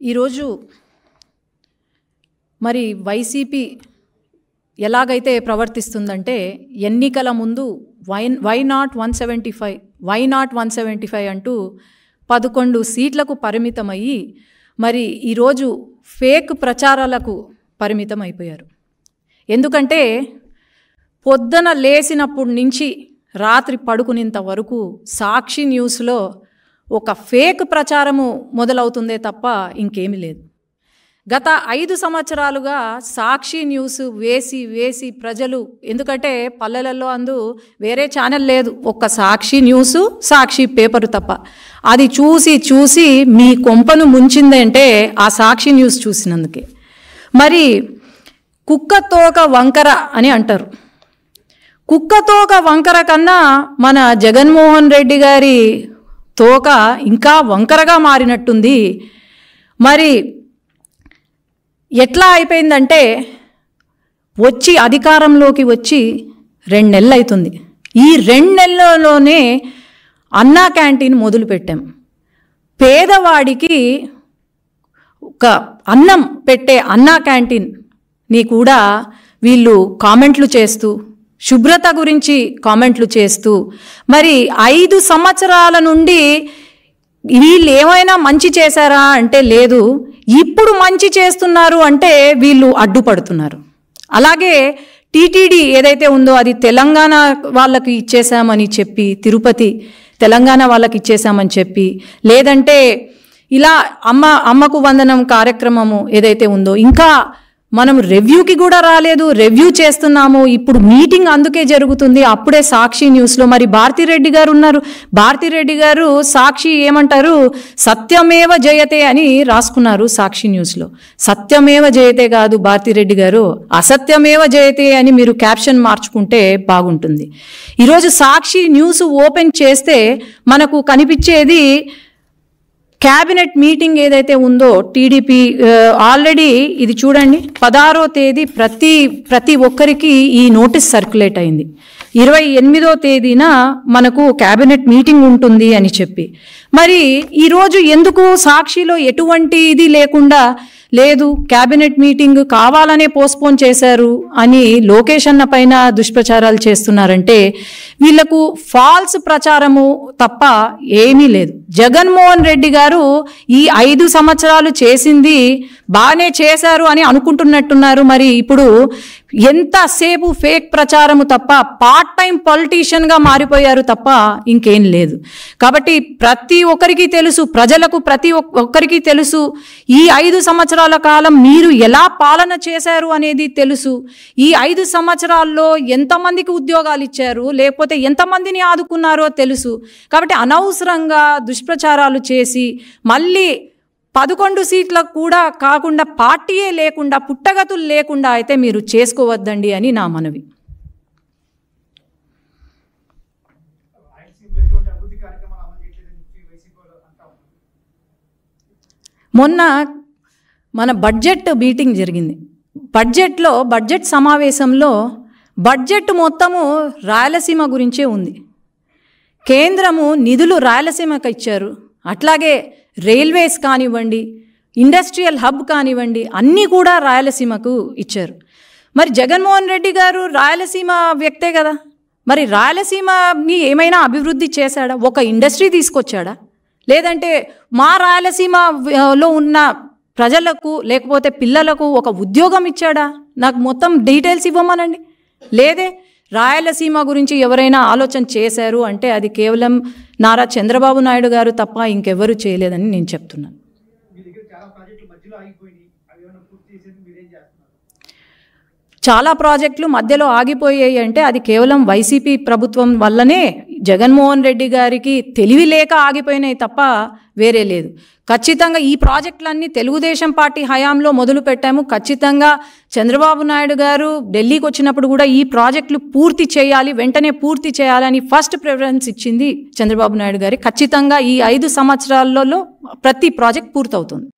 ఈరోజు మరి వైసీపీ ఎలాగైతే ప్రవర్తిస్తుందంటే ఎన్నికల ముందు వై నాట్ 175 అంటూ 11 సీట్లకు పరిమితమయ్యి మరి ఈరోజు ఫేక్ ప్రచారాలకు పరిమితం అయిపోయారు. ఎందుకంటే పొద్దున లేచినప్పటి నుంచి రాత్రి పడుకునేంత వరకు సాక్షి న్యూస్లో ఒక ఫేక్ ప్రచారము మొదలవుతుందే తప్ప ఇంకేమీ లేదు. గత 5 సంవత్సరాలుగా సాక్షి న్యూస్ వేసి ప్రజలు, ఎందుకంటే పల్లెలలో వేరే ఛానల్ లేదు, ఒక్క సాక్షి న్యూసు సాక్షి పేపరు తప్ప, అది చూసి మీ కొంపను ముంచిందంటే ఆ సాక్షి న్యూస్ చూసినందుకే. మరి కుక్కతోక వంకర అని అంటారు. కుక్కతోక వంకర కన్నా మన జగన్మోహన్ రెడ్డి గారి తోక ఇంకా వంకరగా మారినట్టుంది. మరి ఎట్లా అయిపోయిందంటే అధికారంలోకి వచ్చి 2 నెలలు అవుతుంది. ఈ 2 నెలల్లోనే అన్నా క్యాంటీన్ మొదలుపెట్టాం. పేదవాడికి ఒక అన్నం పెట్టే అన్నా క్యాంటీన్ని కూడా వీళ్ళు కామెంట్లు చేస్తూ, శుభ్రత గురించి కామెంట్లు చేస్తూ, మరి 5 సంవత్సరాల నుండి వీళ్ళు ఏమైనా మంచి చేశారా అంటే లేదు, ఇప్పుడు మంచి చేస్తున్నారు అంటే వీళ్ళు అడ్డుపడుతున్నారు. అలాగే టీటీడీ ఏదైతే ఉందో అది తెలంగాణ వాళ్ళకి ఇచ్చేసామని చెప్పి, తిరుపతి తెలంగాణ వాళ్ళకి ఇచ్చేసామని చెప్పి, లేదంటే ఇలా అమ్మకు వందనం కార్యక్రమము ఏదైతే ఉందో ఇంకా మనం రివ్యూకి కూడా రాలేదు, రివ్యూ చేస్తున్నాము. ఇప్పుడు మీటింగ్ అందుకే జరుగుతుంది. అప్పుడే సాక్షి న్యూస్లో మరి భారతిరెడ్డి గారు ఉన్నారు. భారతిరెడ్డి గారు సాక్షి ఏమంటారు, సత్యమేవ జయతే అని రాసుకున్నారు సాక్షి న్యూస్లో. సత్యమేవ జయతే కాదు భారతిరెడ్డి గారు, అసత్యమేవ జయతే అని మీరు క్యాప్షన్ మార్చుకుంటే బాగుంటుంది. ఈరోజు సాక్షి న్యూస్ ఓపెన్ చేస్తే మనకు కనిపించేది క్యాబినెట్ మీటింగ్ ఏదైతే ఉందో టీడీపీ ఆల్రెడీ ఇది చూడండి, 16వ తేదీ ప్రతి ఒక్కరికి ఈ నోటీస్ సర్క్యులేట్ అయింది. 28వ తేదీన మనకు క్యాబినెట్ మీటింగ్ ఉంటుంది అని చెప్పి, మరి ఈరోజు ఎందుకు సాక్షిలో ఎటువంటి ఇది లేకుండా లేదు, క్యాబినెట్ మీటింగ్ కావాలనే పోస్ట్పోన్ చేశారు అని లోకేష్ అన్న పైన దుష్ప్రచారాలు చేస్తున్నారంటే వీళ్లకు ఫాల్స్ ప్రచారము తప్ప ఏమీ లేదు. జగన్మోహన్ రెడ్డి గారు ఈ 5 సంవత్సరాలు చేసింది బాగానే చేశారు అని అనుకుంటున్నట్టున్నారు. మరి ఇప్పుడు ఎంతసేపు ఫేక్ ప్రచారము తప్ప, పార్ట్ టైం పొలిటీషియన్గా మారిపోయారు తప్ప ఇంకేం లేదు. కాబట్టి ప్రతి ఒక్కరికి తెలుసు, ప్రజలకు ప్రతి ఒక్కరికి తెలుసు, ఈ 5 సంవత్సరాల కాలం మీరు ఎలా పాలన చేశారు అనేది తెలుసు. ఈ 5 సంవత్సరాల్లో ఎంతమందికి ఉద్యోగాలు ఇచ్చారు, లేకపోతే ఎంతమందిని ఆదుకున్నారో తెలుసు. కాబట్టి అనవసరంగా దుష్ప్రచారాలు చేసి మళ్ళీ 11 సీట్లకు కూడా కాకుండా, పార్టీయే లేకుండా, పుట్టగతులు లేకుండా అయితే మీరు చేసుకోవద్దండి అని నా మనవి. మొన్న మన బడ్జెట్ మీటింగ్ జరిగింది. బడ్జెట్ సమావేశంలో బడ్జెట్ మొత్తము రాయలసీమ గురించే ఉంది. కేంద్రము నిధులు రాయలసీమకు ఇచ్చారు. అట్లాగే రైల్వేస్ కానివ్వండి, ఇండస్ట్రియల్ హబ్ కానివ్వండి, అన్నీ కూడా రాయలసీమకు ఇచ్చారు. మరి జగన్మోహన్ రెడ్డి గారు రాయలసీమ వ్యక్తే కదా, మరి రాయలసీమని ఏమైనా అభివృద్ధి చేశాడా? ఒక ఇండస్ట్రీ తీసుకొచ్చాడా? లేదంటే మా రాయలసీమలో ఉన్న ప్రజలకు లేకపోతే పిల్లలకు ఒక ఉద్యోగం ఇచ్చాడా? నాకు మొత్తం డీటెయిల్స్ ఇవ్వమనండి. లేదే. రాయలసీమ గురించి ఎవరైనా ఆలోచన చేశారు అంటే అది కేవలం నారా చంద్రబాబు నాయుడు గారు తప్ప ఇంకెవరు చేయలేదని నేను చెప్తున్నాను. చాలా ప్రాజెక్టులు మధ్యలో ఆగిపోయాయి అంటే అది కేవలం వైసీపీ ప్రభుత్వం వల్లనే, జగన్మోహన్ రెడ్డి గారికి తెలివి లేక ఆగిపోయినాయి తప్ప వేరే లేదు. ఖచ్చితంగా ఈ ప్రాజెక్టులన్నీ తెలుగుదేశం పార్టీ హయాంలో మొదలు పెట్టాము. ఖచ్చితంగా చంద్రబాబు నాయుడు గారు ఢిల్లీకి వచ్చినప్పుడు కూడా ఈ ప్రాజెక్టులు పూర్తి చేయాలి, వెంటనే పూర్తి చేయాలని ఫస్ట్ ప్రిఫరెన్స్ ఇచ్చింది చంద్రబాబు నాయుడు గారి. ఖచ్చితంగా ఈ 5 సంవత్సరాలలో ప్రతి ప్రాజెక్ట్ పూర్తవుతుంది.